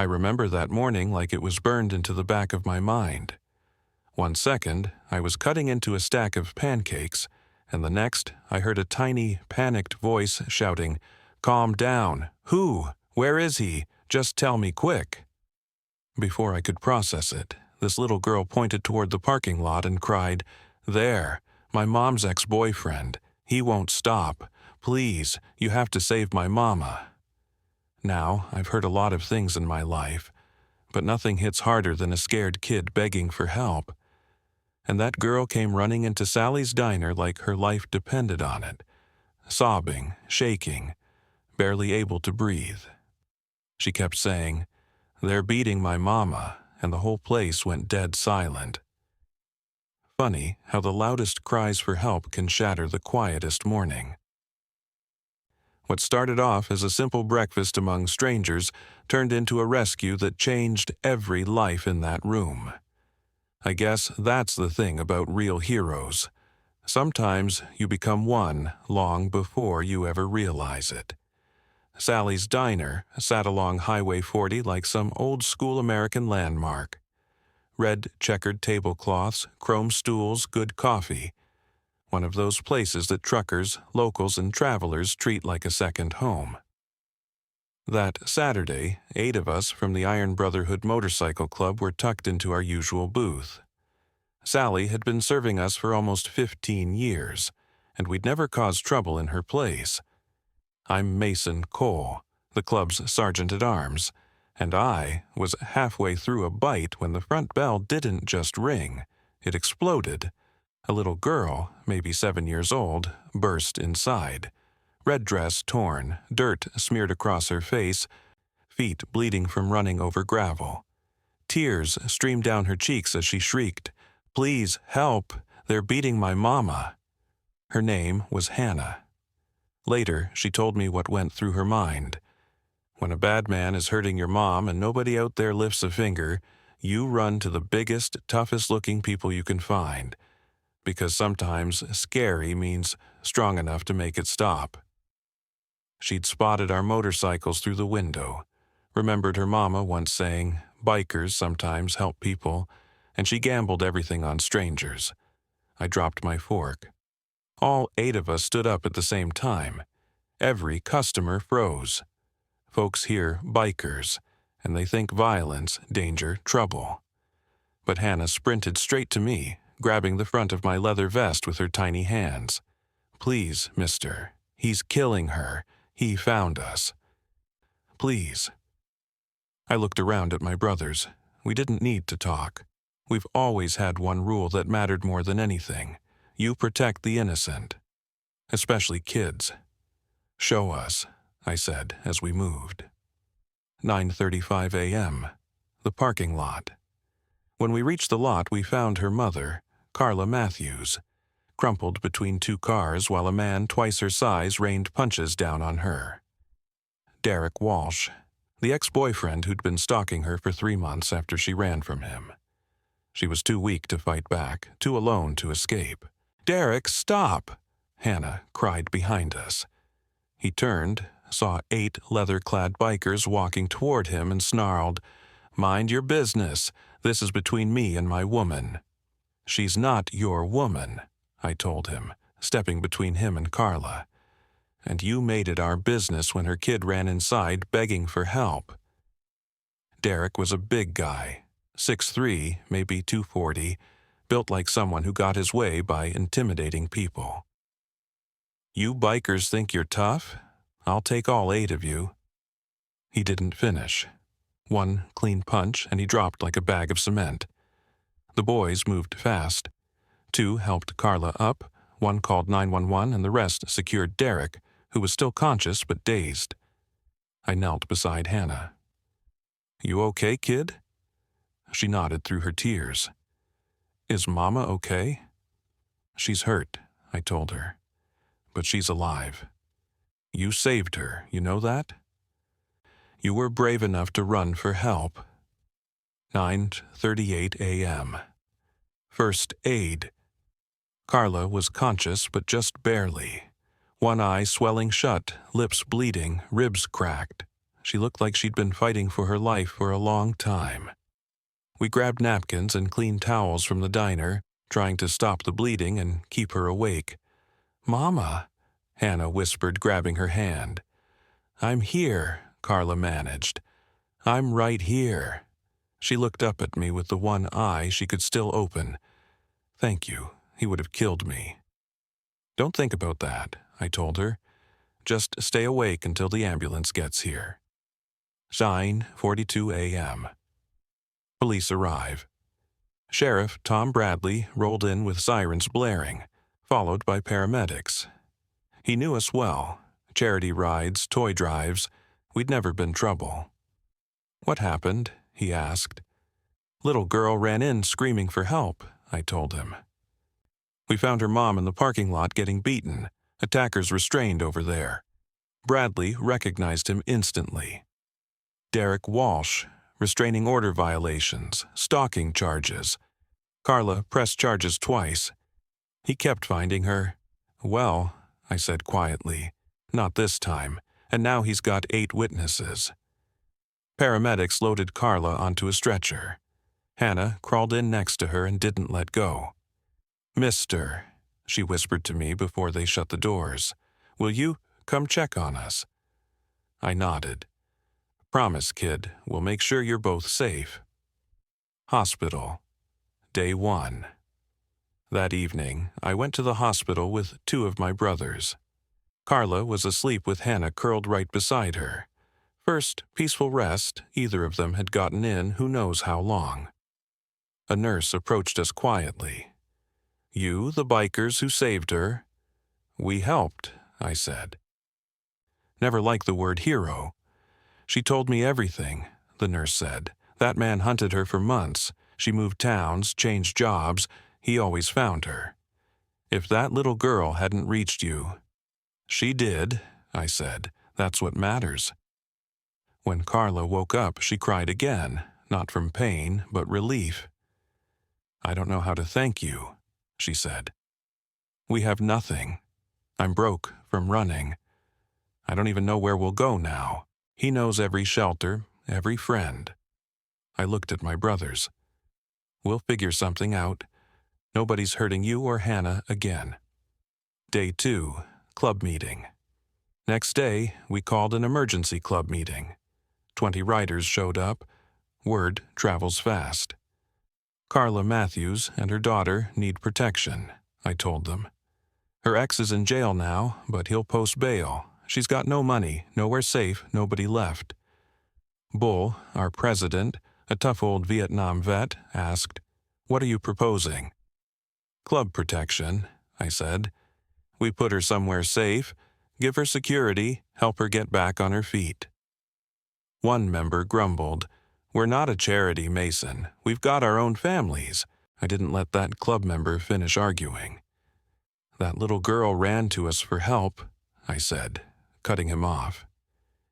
I remember that morning like it was burned into the back of my mind. 1 second, I was cutting into a stack of pancakes, and the next, I heard a tiny, panicked voice shouting, "Calm down. Who? Where is he? Just tell me quick." Before I could process it, this little girl pointed toward the parking lot and cried, "There, my mom's ex-boyfriend. He won't stop. Please, you have to save my mama." Now, I've heard a lot of things in my life, but nothing hits harder than a scared kid begging for help. And that girl came running into Sally's diner like her life depended on it, sobbing, shaking, barely able to breathe. She kept saying, "They're beating my mama," and the whole place went dead silent. Funny how the loudest cries for help can shatter the quietest morning. What started off as a simple breakfast among strangers turned into a rescue that changed every life in that room. I guess that's the thing about real heroes. Sometimes you become one long before you ever realize it. Sally's Diner sat along Highway 40 like some old-school American landmark. Red checkered tablecloths, chrome stools, good coffee. One of those places that truckers, locals, and travelers treat like a second home. That Saturday, 8 of us from the Iron Brotherhood Motorcycle Club were tucked into our usual booth. Sally had been serving us for almost 15 years, and we'd never caused trouble in her place. I'm Mason Cole, the club's sergeant-at-arms, and I was halfway through a bite when the front bell didn't just ring, it exploded. A little girl, maybe 7 years old, burst inside. Red dress torn, dirt smeared across her face, feet bleeding from running over gravel. Tears streamed down her cheeks as she shrieked, "Please, help! They're beating my mama!" Her name was Hannah. Later, she told me what went through her mind. When a bad man is hurting your mom and nobody out there lifts a finger, you run to the biggest, toughest-looking people you can find, because sometimes scary means strong enough to make it stop. She'd spotted our motorcycles through the window, remembered her mama once saying, "Bikers sometimes help people," and she gambled everything on strangers. I dropped my fork. All 8 of us stood up at the same time. Every customer froze. Folks hear bikers, and they think violence, danger, trouble. But Hannah sprinted straight to me, grabbing the front of my leather vest with her tiny hands. "Please, mister, he's killing her. He found us. Please." I looked around at my brothers. We didn't need to talk. We've always had one rule that mattered more than anything. You protect the innocent, especially kids. "Show us," I said as we moved. 9:35 a.m. The parking lot. When we reached the lot, we found her mother, Carla Matthews, crumpled between 2 cars while a man twice her size rained punches down on her. Derek Walsh, the ex-boyfriend who'd been stalking her for 3 months after she ran from him. She was too weak to fight back, too alone to escape. "Derek, stop!" Hannah cried behind us. He turned, saw 8 leather-clad bikers walking toward him and snarled, "Mind your business. This is between me and my woman." "She's not your woman," I told him, stepping between him and Carla. "And you made it our business when her kid ran inside begging for help." Derek was a big guy, 6'3", maybe 240, built like someone who got his way by intimidating people. "You bikers think you're tough? I'll take all 8 of you." He didn't finish. 1 clean punch and he dropped like a bag of cement. The boys moved fast. 2 helped Carla up, 1 called 911, and the rest secured Derek, who was still conscious but dazed. I knelt beside Hannah. "You okay, kid?" She nodded through her tears. "Is Mama okay?" "She's hurt," I told her. "But she's alive. You saved her, you know that? You were brave enough to run for help." 9:38 a.m. First aid. Carla was conscious, but just barely. One eye swelling shut, lips bleeding, ribs cracked. She looked like she'd been fighting for her life for a long time. We grabbed napkins and clean towels from the diner, trying to stop the bleeding and keep her awake. "Mama," Hannah whispered, grabbing her hand. "I'm here," Carla managed. "I'm right here." She looked up at me with the one eye she could still open. "Thank you. He would have killed me." "Don't think about that," I told her. "Just stay awake until the ambulance gets here." 9:42 a.m. Police arrive. Sheriff Tom Bradley rolled in with sirens blaring, followed by paramedics. He knew us well. Charity rides, toy drives. We'd never been trouble. "What happened?" he asked. "Little girl ran in screaming for help," I told him. "We found her mom in the parking lot getting beaten. Attackers restrained over there." Bradley recognized him instantly. Derek Walsh, restraining order violations, stalking charges. Carla pressed charges twice. He kept finding her. "Well," I said quietly, "not this time, and now he's got 8 witnesses." Paramedics loaded Carla onto a stretcher. Hannah crawled in next to her and didn't let go. "Mister," she whispered to me before they shut the doors, "will you come check on us?" I nodded. "Promise, kid, we'll make sure you're both safe." Hospital. Day 1. That evening, I went to the hospital with 2 of my brothers. Carla was asleep with Hannah curled right beside her. First, peaceful rest. Either of them had gotten in who knows how long. A nurse approached us quietly. "You, the bikers who saved her?" "We helped," I said. "Never liked the word hero." "She told me everything," the nurse said. "That man hunted her for months. She moved towns, changed jobs. He always found her. If that little girl hadn't reached you—" "She did," I said. "That's what matters." When Carla woke up, she cried again, not from pain, but relief. "I don't know how to thank you," she said. "We have nothing. I'm broke from running. I don't even know where we'll go now. He knows every shelter, every friend." I looked at my brothers. "We'll figure something out. Nobody's hurting you or Hannah again." Day 2, club meeting. Next day, we called an emergency club meeting. 20 riders showed up. Word travels fast. "Carla Matthews and her daughter need protection," I told them. "Her ex is in jail now, but he'll post bail. She's got no money, nowhere safe, nobody left." Bull, our president, a tough old Vietnam vet, asked, "What are you proposing?" "Club protection," I said. "We put her somewhere safe, give her security, help her get back on her feet." One member grumbled, "We're not a charity, Mason. We've got our own families." I didn't let that club member finish arguing. "That little girl ran to us for help," I said, cutting him off.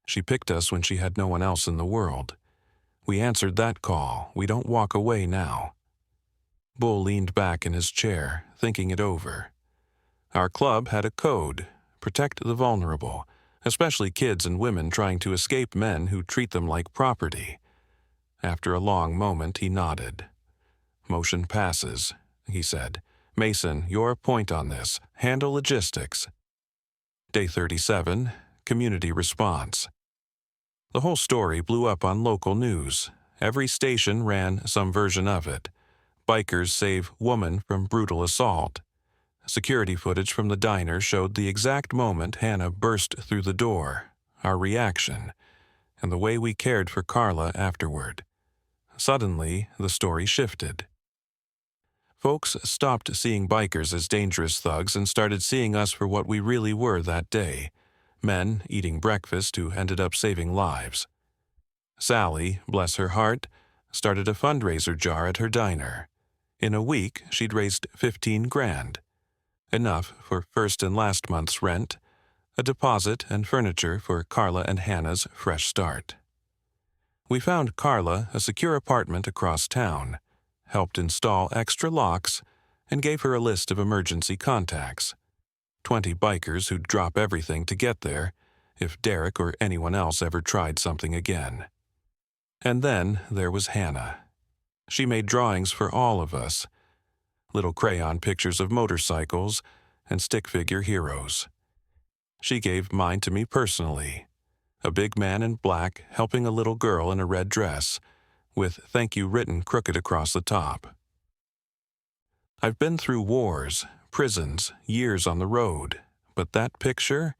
"She picked us when she had no one else in the world. We answered that call. We don't walk away now." Bull leaned back in his chair, thinking it over. "Our club had a code: protect the vulnerable, especially kids and women trying to escape men who treat them like property." After a long moment, he nodded. "Motion passes," he said. "Mason, your point on this. Handle logistics." Day 37, community response. The whole story blew up on local news. Every station ran some version of it. Bikers save woman from brutal assault. Security footage from the diner showed the exact moment Hannah burst through the door, our reaction, and the way we cared for Carla afterward. Suddenly, the story shifted. Folks stopped seeing bikers as dangerous thugs and started seeing us for what we really were that day: men eating breakfast who ended up saving lives. Sally, bless her heart, started a fundraiser jar at her diner. In a week, she'd raised 15 grand. Enough for first and last month's rent, a deposit and furniture for Carla and Hannah's fresh start. We found Carla a secure apartment across town, helped install extra locks, and gave her a list of emergency contacts. 20 bikers who'd drop everything to get there, if Derek or anyone else ever tried something again. And then there was Hannah. She made drawings for all of us, little crayon pictures of motorcycles and stick figure heroes. She gave mine to me personally, a big man in black helping a little girl in a red dress, with "thank you" written crooked across the top. I've been through wars, prisons, years on the road, but that picture?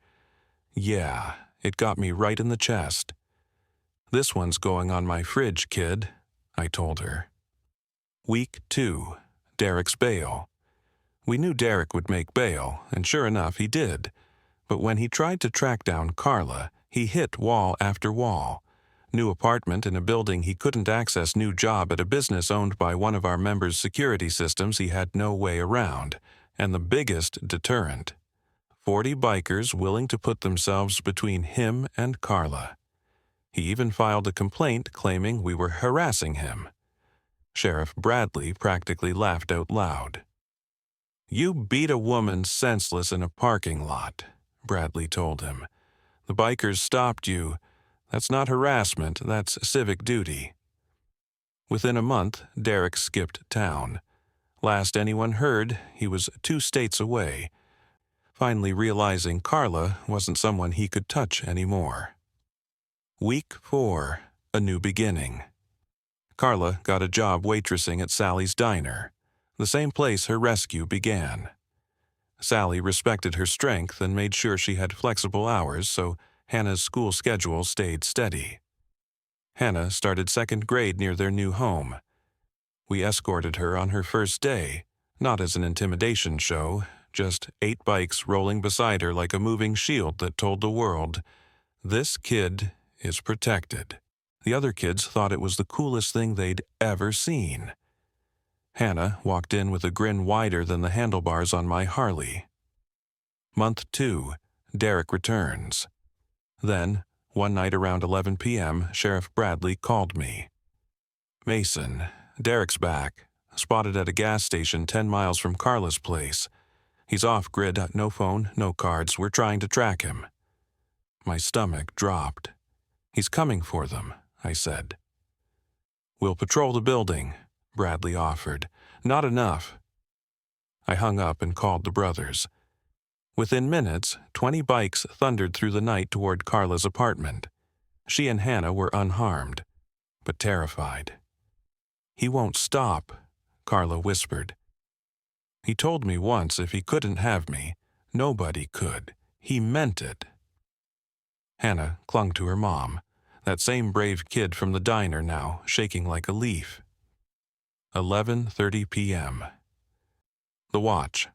Yeah, it got me right in the chest. "This one's going on my fridge, kid," I told her. Week 2, Derek's bail. We knew Derek would make bail, and sure enough, he did. But when he tried to track down Carla, he hit wall after wall. New apartment in a building he couldn't access, new job at a business owned by one of our members' security systems he had no way around. And the biggest deterrent: 40 bikers willing to put themselves between him and Carla. He even filed a complaint claiming we were harassing him. Sheriff Bradley practically laughed out loud. "You beat a woman senseless in a parking lot," Bradley told him. "The bikers stopped you. That's not harassment, that's civic duty." Within a month, Derek skipped town. Last anyone heard, he was 2 states away, finally realizing Carla wasn't someone he could touch anymore. Week 4, a new beginning. Carla got a job waitressing at Sally's Diner, the same place her rescue began. Sally respected her strength and made sure she had flexible hours so Hannah's school schedule stayed steady. Hannah started 2nd grade near their new home. We escorted her on her first day, not as an intimidation show, just 8 bikes rolling beside her like a moving shield that told the world, "This kid is protected." The other kids thought it was the coolest thing they'd ever seen. Hannah walked in with a grin wider than the handlebars on my Harley. Month 2, Derek returns. Then, one night around 11 p.m., Sheriff Bradley called me. "Mason, Derek's back, spotted at a gas station 10 miles from Carla's place. He's off-grid, no phone, no cards, we're trying to track him." My stomach dropped. "He's coming for them," I said. "We'll patrol the building," Bradley offered. "Not enough." I hung up and called the brothers. Within minutes, 20 bikes thundered through the night toward Carla's apartment. She and Hannah were unharmed, but terrified. "He won't stop," Carla whispered. "He told me once if he couldn't have me, nobody could. He meant it." Hannah clung to her mom, that same brave kid from the diner now, shaking like a leaf. 11:30 p.m. The watch.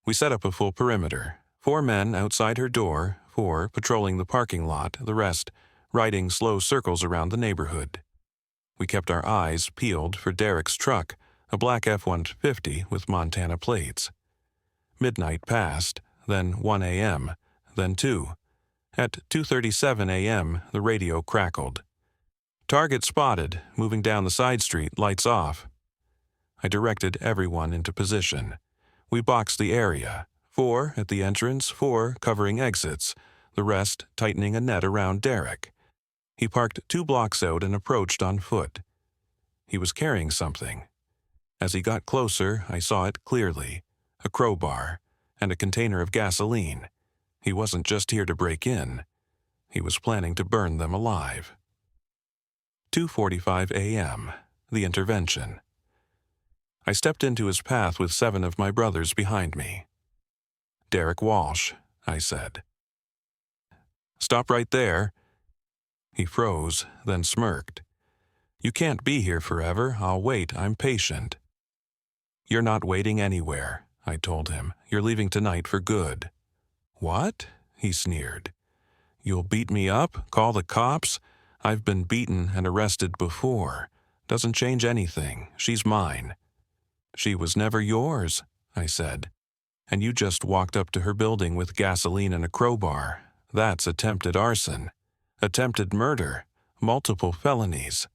We set up a full perimeter, 4 men outside her door, 4 patrolling the parking lot, the rest riding slow circles around the neighborhood. We kept our eyes peeled for Derek's truck, a black F-150 with Montana plates. Midnight passed, then 1 a.m., then 2. At 2:37 a.m., the radio crackled. "Target spotted, moving down the side street, lights off." I directed everyone into position. We boxed the area, 4 at the entrance, 4 covering exits, the rest tightening a net around Derek. He parked 2 blocks out and approached on foot. He was carrying something. As he got closer, I saw it clearly, a crowbar and a container of gasoline. He wasn't just here to break in. He was planning to burn them alive. 2:45 a.m., the intervention. I stepped into his path with 7 of my brothers behind me. "Derek Walsh," I said. "Stop right there." He froze, then smirked. "You can't be here forever. I'll wait. I'm patient." "You're not waiting anywhere," I told him. "You're leaving tonight for good." "What?" he sneered. "You'll beat me up? Call the cops? I've been beaten and arrested before. Doesn't change anything. She's mine." "She was never yours," I said. "And you just walked up to her building with gasoline and a crowbar. That's attempted arson, attempted murder, multiple felonies."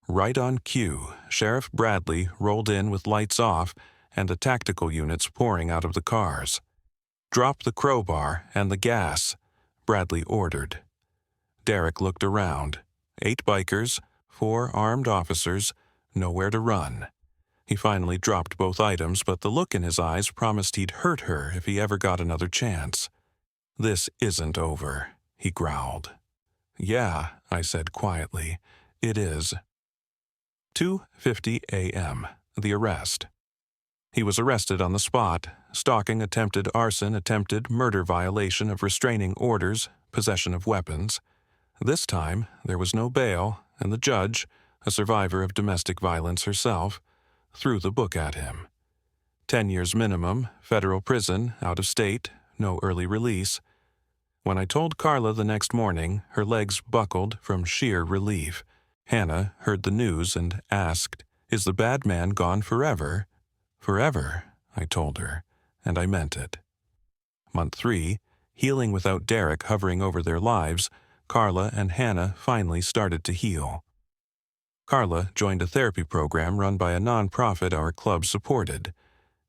Right on cue, Sheriff Bradley rolled in with lights off and the tactical units pouring out of the cars. "Drop the crowbar and the gas," Bradley ordered. Derek looked around. 8 bikers, 4 armed officers, nowhere to run. He finally dropped both items, but the look in his eyes promised he'd hurt her if he ever got another chance. "This isn't over," he growled. "Yeah," I said quietly, "it is." 2:50 a.m. The arrest. He was arrested on the spot: stalking, attempted arson, attempted murder, violation of restraining orders, possession of weapons. This time, there was no bail, and the judge, a survivor of domestic violence herself, threw the book at him. 10 years minimum, federal prison, out of state, no early release. When I told Carla the next morning, her legs buckled from sheer relief. Hannah heard the news and asked, "Is the bad man gone forever?" "Forever," I told her, and I meant it. Month 3, healing without Derek hovering over their lives, Carla and Hannah finally started to heal. Carla joined a therapy program run by a nonprofit our club supported.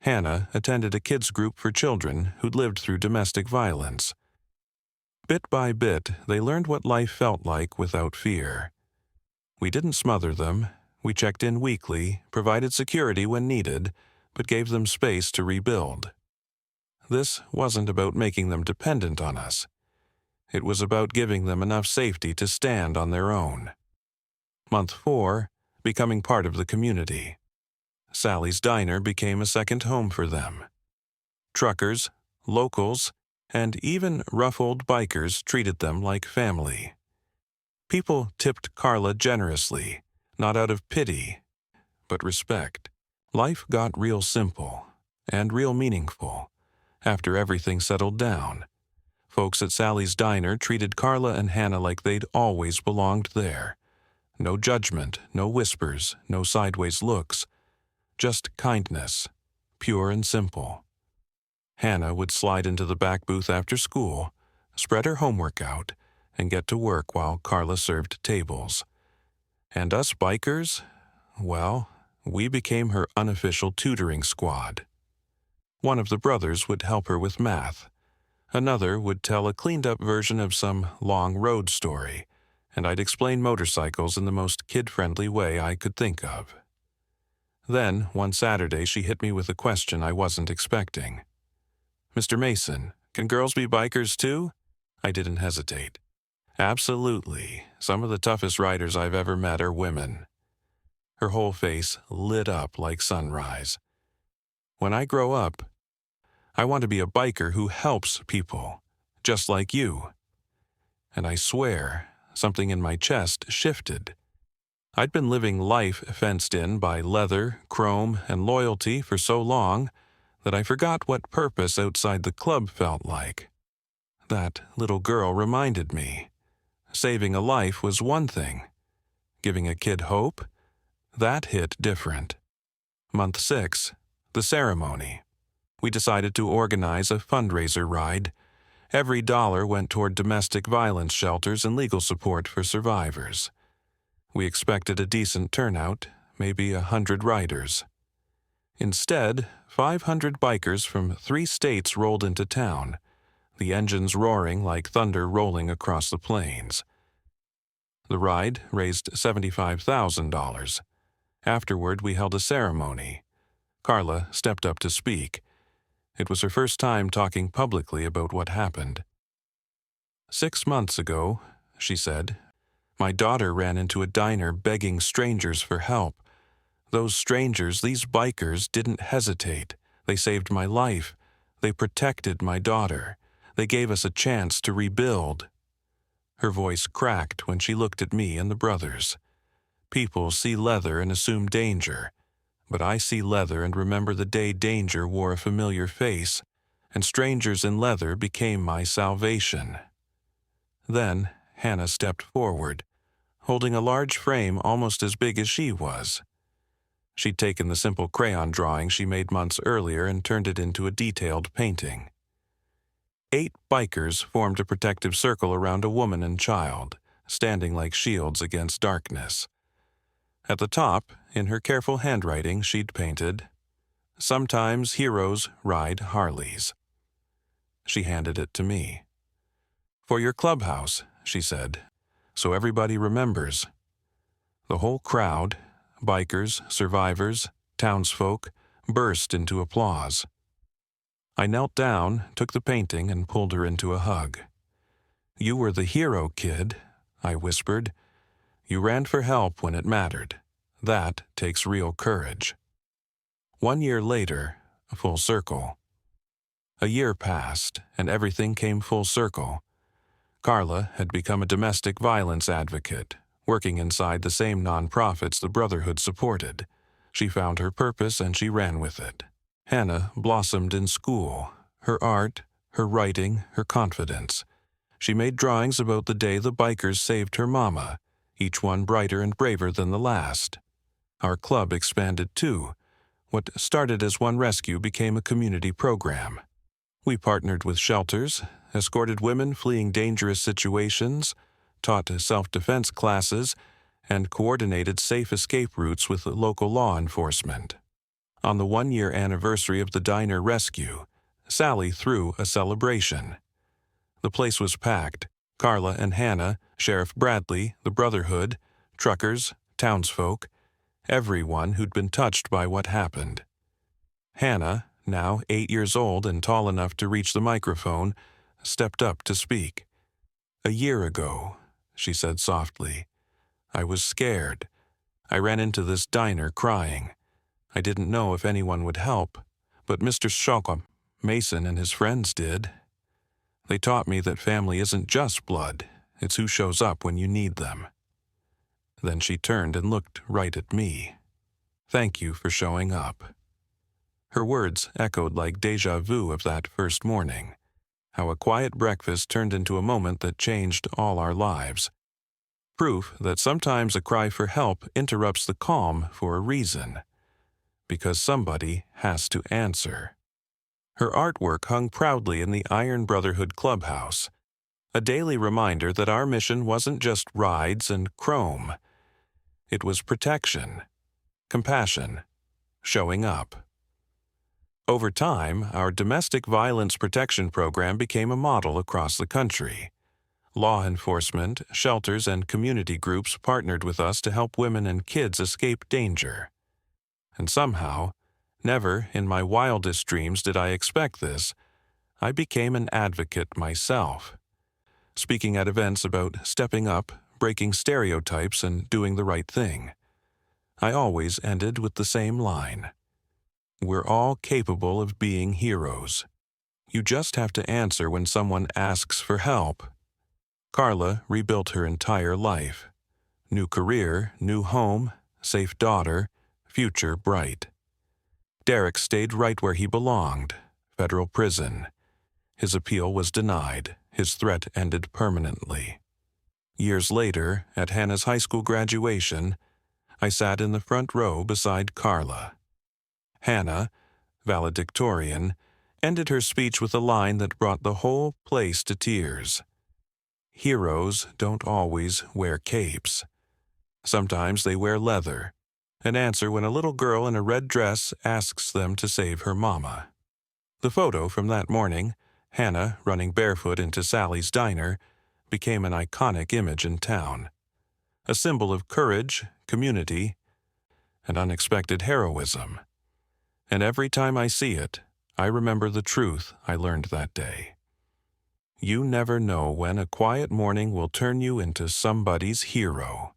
Hannah attended a kids group for children who'd lived through domestic violence. Bit by bit, they learned what life felt like without fear. We didn't smother them. We checked in weekly, provided security when needed, but gave them space to rebuild. This wasn't about making them dependent on us. It was about giving them enough safety to stand on their own. Month 4, becoming part of the community. Sally's Diner became a second home for them. Truckers, locals, and even rough old bikers treated them like family. People tipped Carla generously, not out of pity, but respect. Life got real simple and real meaningful after everything settled down. Folks at Sally's Diner treated Carla and Hannah like they'd always belonged there. No judgment, no whispers, no sideways looks, just kindness, pure and simple. Hannah would slide into the back booth after school, spread her homework out, and get to work while Carla served tables. And us bikers, well, we became her unofficial tutoring squad. One of the brothers would help her with math. Another would tell a cleaned-up version of some long road story, and I'd explain motorcycles in the most kid-friendly way I could think of. Then, one Saturday, she hit me with a question I wasn't expecting. "Mr. Mason, can girls be bikers too?" I didn't hesitate. "Absolutely. Some of the toughest riders I've ever met are women." Her whole face lit up like sunrise. "When I grow up, I want to be a biker who helps people, just like you." And I swear, something in my chest shifted. I'd been living life fenced in by leather, chrome, and loyalty for so long that I forgot what purpose outside the club felt like. That little girl reminded me. Saving a life was one thing. Giving a kid hope? That hit different. Month 6, the ceremony. We decided to organize a fundraiser ride. Every dollar went toward domestic violence shelters and legal support for survivors. We expected a decent turnout, maybe 100 riders. Instead, 500 bikers from 3 states rolled into town, the engines roaring like thunder rolling across the plains. The ride raised $75,000. Afterward, we held a ceremony. Carla stepped up to speak. It was her first time talking publicly about what happened. "6 months ago," she said, "my daughter ran into a diner begging strangers for help. Those strangers, these bikers, didn't hesitate. They saved my life. They protected my daughter. They gave us a chance to rebuild." Her voice cracked when she looked at me and the brothers. People see leather and assume danger, but I see leather and remember the day danger wore a familiar face, and strangers in leather became my salvation. Then Hannah stepped forward, holding a large frame almost as big as she was. She'd taken the simple crayon drawing she made months earlier and turned it into a detailed painting. 8 bikers formed a protective circle around a woman and child, standing like shields against darkness. At the top, in her careful handwriting, she'd painted, "Sometimes heroes ride Harleys." She handed it to me. "For your clubhouse," she said, "so everybody remembers." The whole crowd, bikers, survivors, townsfolk, burst into applause. I knelt down, took the painting, and pulled her into a hug. "You were the hero, kid," I whispered. "You ran for help when it mattered. That takes real courage." 1 year later, full circle. A year passed, and everything came full circle. Carla had become a domestic violence advocate, working inside the same nonprofits the Brotherhood supported. She found her purpose and she ran with it. Hannah blossomed in school, her art, her writing, her confidence. She made drawings about the day the bikers saved her mama, each one brighter and braver than the last. Our club expanded too. What started as one rescue became a community program. We partnered with shelters, escorted women fleeing dangerous situations, taught self-defense classes, and coordinated safe escape routes with local law enforcement. On the 1-year anniversary of the diner rescue, Sally threw a celebration. The place was packed. Carla and Hannah, Sheriff Bradley, the Brotherhood, truckers, townsfolk, everyone who'd been touched by what happened. Hannah, now 8 years old and tall enough to reach the microphone, stepped up to speak. "A year ago," she said softly, "I was scared. I ran into this diner crying. I didn't know if anyone would help, but Mr. Shockham, Mason and his friends did. They taught me that family isn't just blood, it's who shows up when you need them." Then she turned and looked right at me. "Thank you for showing up." Her words echoed like déjà vu of that first morning, how a quiet breakfast turned into a moment that changed all our lives. Proof that sometimes a cry for help interrupts the calm for a reason, because somebody has to answer. Her artwork hung proudly in the Iron Brotherhood Clubhouse, a daily reminder that our mission wasn't just rides and chrome. It was protection, compassion, showing up. Over time, our domestic violence protection program became a model across the country. Law enforcement, shelters, and community groups partnered with us to help women and kids escape danger. And somehow, never in my wildest dreams did I expect this, I became an advocate myself, speaking at events about stepping up, breaking stereotypes, and doing the right thing. I always ended with the same line: "We're all capable of being heroes. You just have to answer when someone asks for help." Carla rebuilt her entire life. New career, new home, safe daughter, future bright. Derek stayed right where he belonged, federal prison. His appeal was denied. His threat ended permanently. Years later, at Hannah's high school graduation, I sat in the front row beside Carla. Hannah, valedictorian, ended her speech with a line that brought the whole place to tears. "Heroes don't always wear capes. Sometimes they wear leather, and answer when a little girl in a red dress asks them to save her mama." The photo from that morning, Hannah running barefoot into Sally's diner, became an iconic image in town. A symbol of courage, community, and unexpected heroism. And every time I see it, I remember the truth I learned that day. You never know when a quiet morning will turn you into somebody's hero.